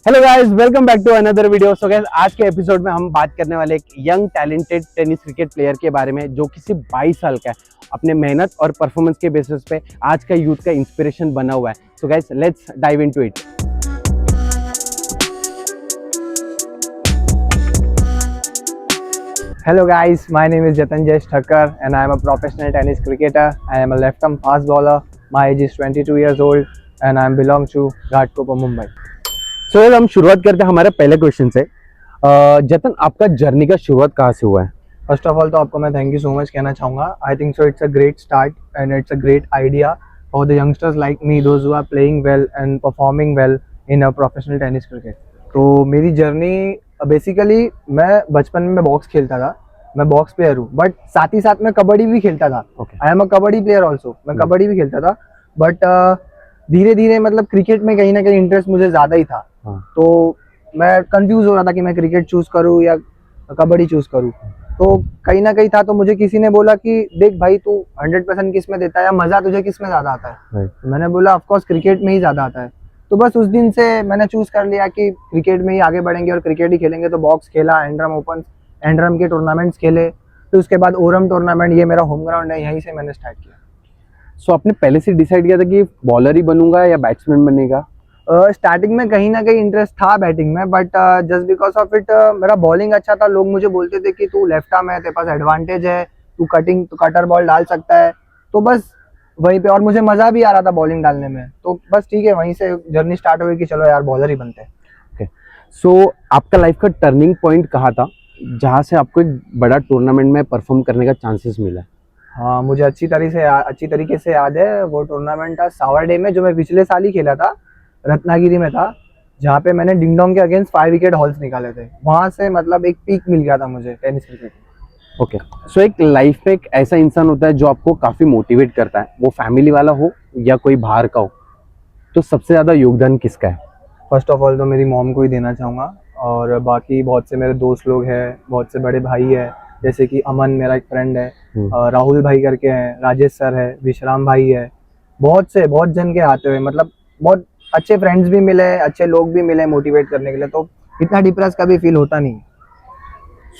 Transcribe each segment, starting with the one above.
Hello guys, welcome back to another video. So guys, आज के episode में हम बात करने वाले एक young talented tennis cricket player के बारे में जो कि सिर्फ 22 साल का है। अपने मेहनत और परफॉर्मेंस के बेसिस पे आज का यूथ का इंस्पिरेशन बना हुआ है। So guys, let's dive into it. Hello guys, my name is Jatan Jesh Thakkar and I am a professional tennis cricketer. I am a left-arm fast bowler. My age is 22 years old and I belong to Ghatkopar, Mumbai. So guys, हम शुरुआत करते हैं हमारे पहले question से। जतन, आपका journey का शुरुआत कहाँ से हुआ है? First of all तो आपको मैं thank you so much कहना चाहूँगा. I think so it's a great start and it's a great idea for the youngsters like me, those who are playing well and performing well in a professional tennis cricket. तो मेरी journey basically मैं बचपन में box खेलता था. मैं box player हूँ but साथ ही साथ मैं कबड्डी भी खेलता था. I am a kabaddi player also. मैं कबड्डी भी खेलता था बट धीरे धीरे मतलब क्रिकेट में कहीं ना कहीं इंटरेस्ट मुझे ज़्यादा ही था. तो मैं कंफ्यूज हो रहा था कि मैं क्रिकेट चूज करूँ या कबड्डी चूज करूँ. तो कहीं ना कहीं था तो मुझे किसी ने बोला कि देख भाई, तू 100% किस में देता है या मज़ा तुझे किस में ज़्यादा आता है. तो मैंने बोला ऑफकोर्स क्रिकेट में ही ज़्यादा आता है. तो बस उस दिन से मैंने चूज कर लिया कि क्रिकेट में ही आगे बढ़ेंगे और क्रिकेट ही खेलेंगे. तो बॉक्स खेला, एंड्रम ओपन, एंड्रम के टूर्नामेंट्स खेले. फिर उसके बाद ओरम टूर्नामेंट, ये मेरा होम ग्राउंड है, यहीं से मैंने स्टार्ट किया. सो आपने पहले से डिसाइड किया था कि बॉलर ही बनूंगा या बैट्समैन बनेगा? स्टार्टिंग में कहीं ना कहीं इंटरेस्ट था बैटिंग में but just because of it मेरा बॉलिंग अच्छा था. लोग मुझे बोलते थे कि तू लेफ्ट आर्म है, तेरे पास एडवांटेज है, तू कटर बॉल डाल सकता है. तो बस वहीं पे, और मुझे मज़ा भी आ रहा था बॉलिंग डालने में. तो बस ठीक है, वहीं से जर्नी स्टार्ट हुई कि चलो यार बॉलर ही बनते हैं. ओके, सो आपका लाइफ का टर्निंग पॉइंट कहाँ था जहाँ से आपको एक बड़ा टूर्नामेंट में परफॉर्म करने का चांसेस मिला? हाँ, मुझे अच्छी तरीके से याद है. वो टूर्नामेंट था सावरडे में, जो मैं पिछले साल ही खेला था. रत्नागिरी में था, जहाँ पे मैंने डिंगडोंग के अगेंस्ट 5 विकेट हॉल्स निकाले थे. वहाँ से मतलब एक पीक मिल गया था मुझे टेनिस क्रिकेट. ओके, सो एक लाइफ में एक ऐसा इंसान होता है जो आपको काफ़ी मोटिवेट करता है, वो फैमिली वाला हो या कोई बाहर का हो, तो सबसे ज़्यादा योगदान किसका है? फर्स्ट ऑफ ऑल तो मेरी मॉम को ही देना चाहूँगा. और बाकी बहुत से मेरे दोस्त लोग हैं, बहुत से बड़े भाई हैं, जैसे कि अमन मेरा एक फ्रेंड है, राहुल भाई करके हैं, राजेश सर है, विश्राम भाई है. बहुत जन के आते हुए मतलब बहुत अच्छे फ्रेंड्स भी मिले, अच्छे लोग भी मिले मोटिवेट करने के लिए. तो इतना डिप्रेस कभी फील होता नहीं.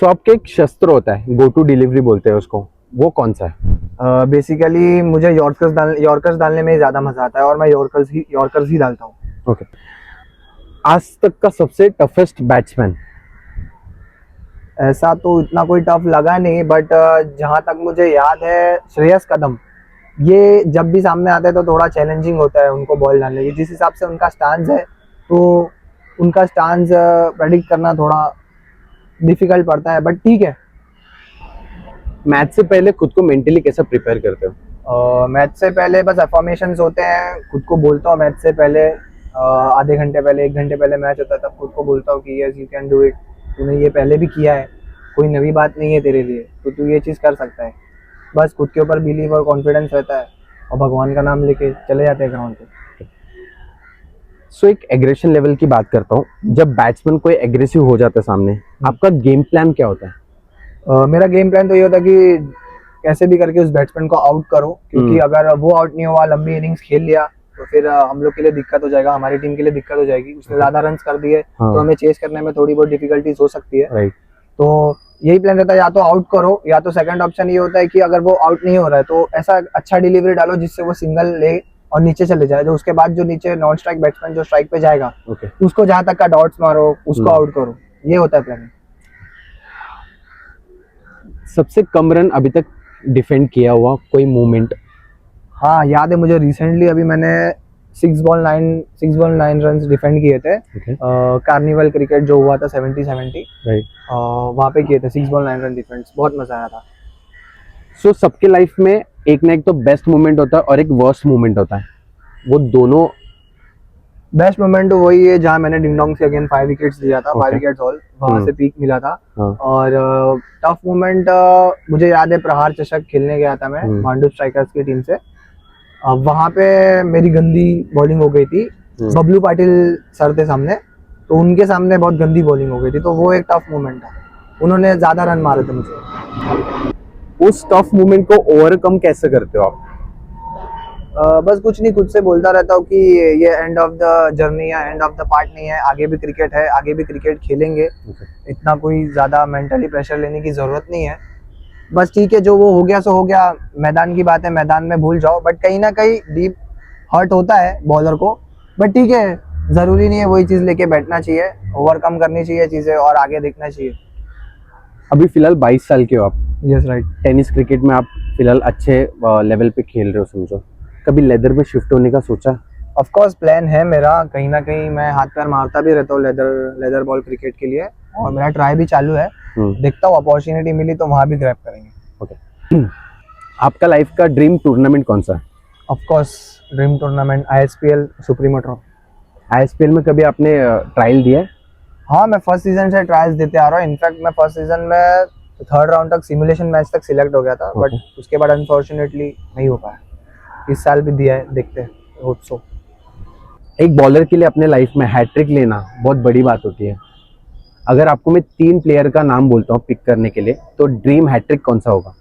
सो आपके एक शस्त्र होता है, गो टू डिलीवरी बोलते हैं उसको, वो कौन सा है? बेसिकली मुझे यॉर्कर्स डालने में ज़्यादा मज़ा आता है और मैं यॉर्कर्स ही डालता हूँ. ओके, आज तक का सबसे टफेस्ट बैट्समैन? ऐसा तो इतना कोई टफ लगा नहीं बट जहाँ तक मुझे याद है, श्रेयस कदम. ये जब भी सामने आते हैं तो थोड़ा चैलेंजिंग होता है उनको बॉल डालने की. जिस हिसाब से उनका स्टांस है तो उनका स्टांस प्रेडिक्ट करना थोड़ा डिफिकल्ट पड़ता है बट ठीक है. मैच से पहले खुद को मेंटली कैसे प्रिपेयर करते हो? मैच से पहले बस अफर्मेशंस होते हैं. खुद को बोलता हूँ मैच से पहले, आधे घंटे पहले, 1 घंटे पहले मैच होता है तब खुद को बोलता हूँ कि yes you can do it. तूने ये पहले भी किया है, कोई नई बात नहीं है तेरे लिए, तो तू ये चीज़ कर सकता है. बस खुद के ऊपर बिलीव और कॉन्फिडेंस रहता है और भगवान का नाम लेके चले जाते हैं ग्राउंड पे. सो एक एग्रेशन लेवल की बात करता हूँ. जब बैट्समैन कोई एग्रेसिव हो जाता है सामने, आपका गेम प्लान क्या होता है? मेरा गेम प्लान तो ये होता है कि कैसे भी करके उस बैट्समैन को आउट करो, क्योंकि अगर वो आउट नहीं हुआ, लंबी इनिंग्स खेल लिया तो फिर हम लोग के लिए दिक्कत हो जाएगा, हमारी टीम के लिए दिक्कत हो जाएगी. उसने ज्यादा रन कर दिए तो हमें चेस करने में थोड़ी बहुत डिफिकल्टीज हो सकती है. राइट. तो यही प्लान रहता है, या तो आउट करो या तो सेकंड ऑप्शन ये होता है कि अगर वो आउट नहीं हो रहा है तो ऐसा अच्छा डिलीवरी डालो जिससे वो सिंगल ले और नीचे चले जाए. जो उसके बाद जो नीचे नॉन स्ट्राइक बैट्समैन जो स्ट्राइक पे जाएगा, उसको जहां तक का डॉट्स मारो, उसको आउट करो. ये होता है प्लान. सबसे कम रन अभी तक डिफेंड किया हुआ कोई मोमेंट? हाँ, याद है मुझे. रिसेंटली अभी मैंने 6 बॉल 9 रन डिफेंड किए थे. कार्निवल क्रिकेट जो हुआ था 70-70, वहाँ पे किए थे 6 बॉल 9 रन डिफेंस. बहुत मजा आया था. सो सबके लाइफ में एक ना एक तो बेस्ट मोमेंट होता है और एक वर्स्ट मोमेंट होता है. वो दोनों बेस्ट मोमेंट तो वही है जहाँ मैंने डिंगडोंग से अगेन 5 विकेट्स लिया था. 5 विकेट्स ऑल, वहाँ से पीक मिला था. और टफ मोमेंट मुझे याद है, प्रहार चषक खेलने गया था मैं मांडू स्ट्राइकर्स की टीम से. वहाँ पे मेरी गंदी बॉलिंग हो गई थी. बबलू पाटिल सर थे सामने, तो उनके सामने बहुत गंदी बॉलिंग हो गई थी. तो वो एक टफ मोमेंट था. उन्होंने ज्यादा रन मारे थे मुझे. उस टफ मोमेंट को ओवरकम कैसे करते हो आप? बस कुछ नहीं, खुद से बोलता रहता हूँ कि ये एंड ऑफ द जर्नी है, एंड ऑफ द पार्ट नहीं है, आगे भी क्रिकेट है, आगे भी क्रिकेट खेलेंगे। इतना कोई ज़्यादा मेंटली प्रेशर लेने की ज़रूरत नहीं है। बस ठीक है, जो वो हो गया सो हो गया, मैदान की बात है, मैदान में भूल जाओ। बट कहीं ना कहीं डीप हर्ट होता है बॉलर को, बट ठीक है, ज़रूरी नहीं है वही चीज़ लेके बैठना चाहिए, ओवरकम करनी चाहिए चीज़ें और आगे देखना चाहिए। अभी फिलहाल 22 साल के हो आप। Yes right. टेनिस क्रिकेट में आप फिलहाल अच्छे लेवल पे खेल रहे हो समझो, कभी लेदर में शिफ्ट होने का सोचा? ऑफ कोर्स प्लान है मेरा, कहीं ना कहीं मैं हाथ पैर मारता भी रहता हूँ लेदर बॉल क्रिकेट के लिए, और मेरा ट्राई भी चालू है। देखता हूँ, अपॉर्चुनिटी मिली तो वहाँ भी ग्रैब करेंगे। ओके। आपका लाइफ का ड्रीम टूर्नामेंट कौन सा है? Of course dream tournament ISPL supremo trophy. ISPL में कभी आपने ट्रायल दिया है? हाँ, मैं फर्स्ट सीजन से ट्रायल्स देते आ रहा हूँ। इनफैक्ट मैं फर्स्ट सीजन में थर्ड राउंड तक सिमुलेशन मैच तक सिलेक्ट हो गया था, बट उसके बाद अनफॉर्चुनेटली नहीं हो पाया। इस साल भी दिया है, देखते हैं, होप सो। एक बॉलर के लिए अपने लाइफ में हैट्रिक लेना बहुत बड़ी बात होती है। अगर आपको मैं 3 प्लेयर का नाम बोलता हूँ पिक करने के लिए, तो ड्रीम हैट्रिक कौन सा होगा?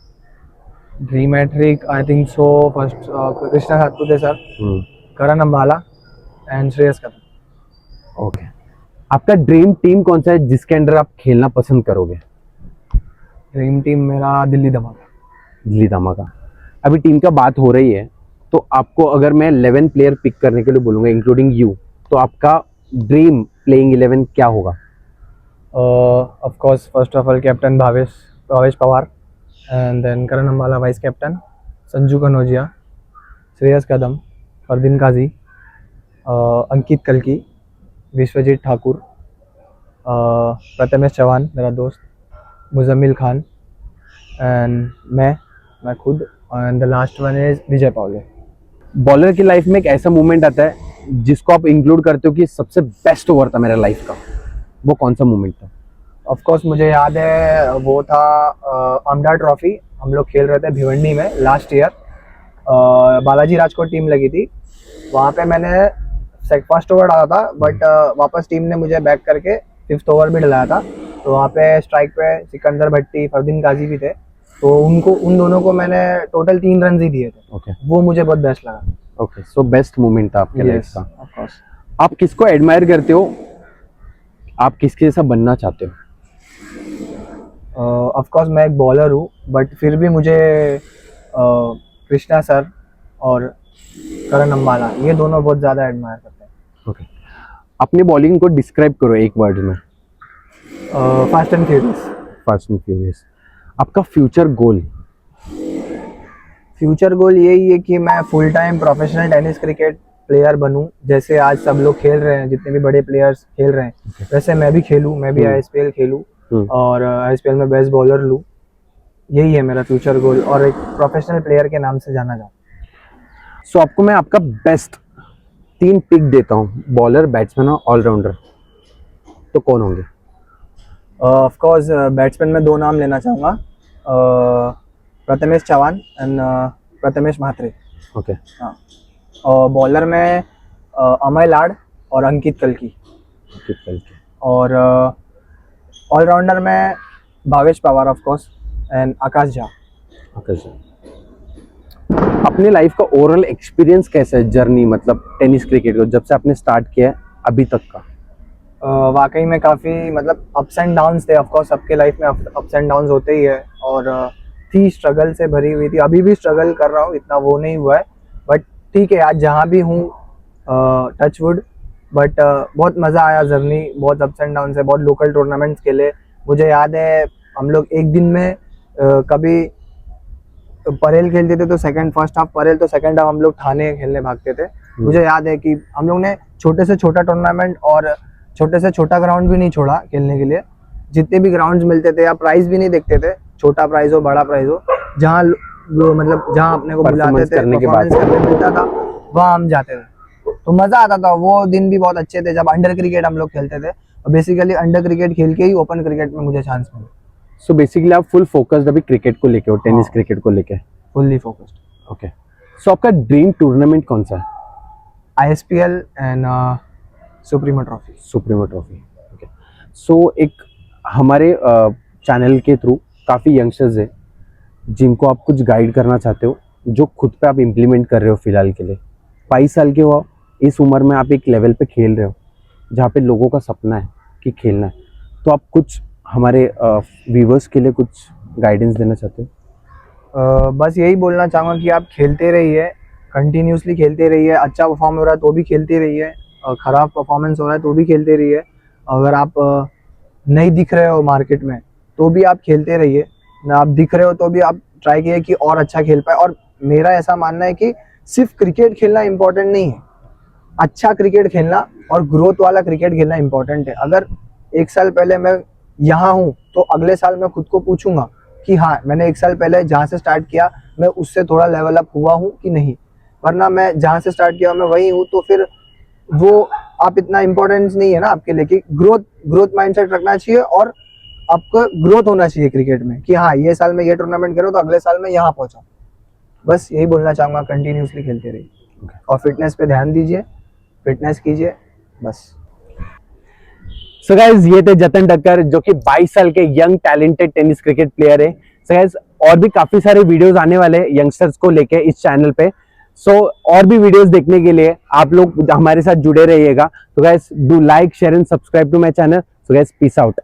Dream hattrick I think so first Krishna Satpute sir, Karan Ambala and Shreyas Kadam. Okay. आपका ड्रीम टीम कौन सा है जिसके अंडर आप खेलना पसंद करोगे? ड्रीम टीम मेरा दिल्ली धमाका। दिल्ली धमाका। अभी टीम का बात हो रही है, तो आपको अगर मैं 11 प्लेयर पिक करने के लिए बोलूँगा इंक्लूडिंग यू, तो आपका ड्रीम प्लेइंग 11 क्या होगा? Of course first of all captain Bhavesh Pawar, and then Karan Ambala vice captain, Sanju Kanojia, Shreyas Kadam, Fardeen Kazi, Ankit कल्की, विश्वजीत ठाकुर, प्रथमेश चौहान मेरा दोस्त, मुजम्मिल खान, एंड मैं खुद, and the last one is Vijay Pawle. Bowler की लाइफ में एक ऐसा मोमेंट आता है जिसको आप इंक्लूड करते हो कि सबसे बेस्ट ओवर था मेरा लाइफ का, वो कौन सा मोमेंट था? ऑफ कोर्स मुझे याद है, वो था आमदार ट्रॉफी, हम लोग खेल रहे थे भिवंडी में last year, Balaji Rajkot team लगी थी। वहाँ पे मैंने फर्स्ट ओवर डाला था, बट वापस टीम ने मुझे बैक करके 5th ओवर भी डलाया था। तो वहाँ पे स्ट्राइक पे सिकंदर भट्टी, फरदीन काजी भी थे, तो उन दोनों को मैंने टोटल 3 रन ही दिए थे। ओके। वो मुझे बहुत बेस्ट लगा। ओके, सो बेस्ट मोमेंट था आपके लाइफ का। Of course. आप किसको एडमायर करते हो? आप किसके जैसा बनना चाहते हो? ऑफ कोर्स मैं एक बॉलर हूँ, बट फिर भी मुझे कृष्णा सर और करण अंबाला, ये दोनों बहुत ज़्यादा एडमायर करते हैं। ओके। अपनी बॉलिंग को डिस्क्राइब करो एक वर्ड में। Fast and furious. Fast and furious. आपका फ्यूचर गोल? फ्यूचर गोल यही है कि मैं full time professional tennis cricket player बनूं, जैसे आज सब लोग खेल रहे हैं, जितने भी बड़े प्लेयर्स खेल रहे हैं, वैसे मैं भी खेलूं, मैं भी ISPL खेलूं और ISPL में बेस्ट बॉलर लूं। यही है मेरा फ्यूचर गोल, और एक प्रोफेशनल प्लेयर के नाम से जाना जाऊं। सो आपको मैं आपका बेस्ट 3 पिक देता हूँ, बॉलर, बैट्समैन और ऑलराउंडर, तो कौन होंगे? ऑफ कोर्स बैट्समैन में 2 नाम लेना चाहूँगा, प्रथमेश चौहान एंड प्रथमेश म्हात्रे। ओके। हाँ, और बॉलर में अमय लाड और अंकित कल्की, और ऑलराउंडर में Bhavesh Pawar of course and Akash Jha. अपने लाइफ का ओवरऑल एक्सपीरियंस कैसा है, जर्नी मतलब टेनिस क्रिकेट को जब से आपने स्टार्ट किया है अभी तक का? वाकई में काफ़ी मतलब अप्स एंड डाउन्स थे। ऑफ कोर्स सबके लाइफ में अप्स एंड डाउन्स होते ही है, और थी स्ट्रगल से भरी हुई थी। अभी भी स्ट्रगल कर रहा हूँ, इतना वो नहीं हुआ है, बट ठीक है, आज जहाँ भी हूँ टच वुड, बट बहुत मज़ा आया। जर्नी बहुत अप्स एंड डाउन है, बहुत लोकल टूर्नामेंट्स खेले। मुझे याद है हम लोग एक दिन में कभी परेल खेलते थे तो फर्स्ट हाफ परेल, तो सेकंड हाफ हम लोग थाने खेलने भागते थे। मुझे याद है कि हम लोग ने छोटे से छोटा टूर्नामेंट और छोटे से छोटा ग्राउंड भी नहीं छोड़ा खेलने के लिए। जितने भी ग्राउंड्स मिलते थे, या प्राइस भी नहीं देखते थे, छोटा प्राइस हो बड़ा प्राइस हो, जहाँ मतलब जहाँ अपने को बुलाते थे, परफॉर्मेंस करने मिलता था, वहाँ हम जाते थे, तो मजा आता था। वो दिन भी बहुत अच्छे थे जब अंडर क्रिकेट हम लोग खेलते थे, और बेसिकली अंडर क्रिकेट खेल के ही ओपन क्रिकेट में मुझे चांस मिला। सो बेसिकली आप फुल फोकस्ड अभी क्रिकेट को लेके हो, टेनिस क्रिकेट को लेके? Fully focused. ओके। सो आपका ड्रीम टूर्नामेंट कौन सा है? ISPL and supremo trophy. Supremo trophy. Okay. So एक हमारे चैनल के थ्रू काफ़ी यंगस्टर्स है जिनको आप कुछ गाइड करना चाहते हो जो खुद पे आप इम्प्लीमेंट कर रहे हो फिलहाल के लिए? 22 साल के हो, इस उम्र में आप एक लेवल पे खेल रहे हो जहाँ पे लोगों का सपना है कि खेलना है, तो आप कुछ हमारे व्यूवर्स के लिए कुछ गाइडेंस देना चाहते हो? बस यही बोलना चाहूँगा कि आप खेलते रहिए, कंटिन्यूसली खेलते रहिए। अच्छा परफॉर्म हो रहा है तो भी खेलते रहिए, ख़राब परफॉर्मेंस हो रहा है तो भी खेलते रहिए। अगर आप नहीं दिख रहे हो मार्केट में तो भी आप खेलते रहिए, ना आप दिख रहे हो तो भी आप ट्राई कीजिए कि और अच्छा खेल पाए। और मेरा ऐसा मानना है कि सिर्फ क्रिकेट खेलना इम्पोर्टेंट नहीं है, अच्छा क्रिकेट खेलना और ग्रोथ वाला क्रिकेट खेलना इम्पोर्टेंट है। अगर 1 साल पहले मैं यहाँ हूँ तो अगले साल मैं खुद को पूछूंगा कि हाँ, मैंने 1 साल पहले जहाँ से स्टार्ट किया मैं उससे थोड़ा लेवल अप हुआ हूँ कि नहीं। वरना मैं जहाँ से स्टार्ट किया मैं वही हूँ, तो फिर वो आप इतना इम्पोर्टेंस नहीं है ना आपके लिए कि ग्रोथ माइंडसेट रखना चाहिए और आपको ग्रोथ होना चाहिए क्रिकेट में कि हाँ, ये साल में ये टूर्नामेंट करो तो अगले साल में यहाँ पहुँचा। बस यही बोलना चाहूँगा, कंटिन्यूसली खेलते रहिए और फिटनेस पे ध्यान दीजिए, फिटनेस कीजिए बस। सो गाइस, ये थे जतन ठक्कर जो कि 22 साल के young talented tennis cricket player है। सो गाइस, और भी काफी सारे वीडियोस आने वाले हैं यंगस्टर्स को लेके इस चैनल पे। सो और भी वीडियोस देखने के लिए आप लोग हमारे साथ जुड़े रहिएगा। तो guys, do like, share and subscribe to my channel. So guys, peace out.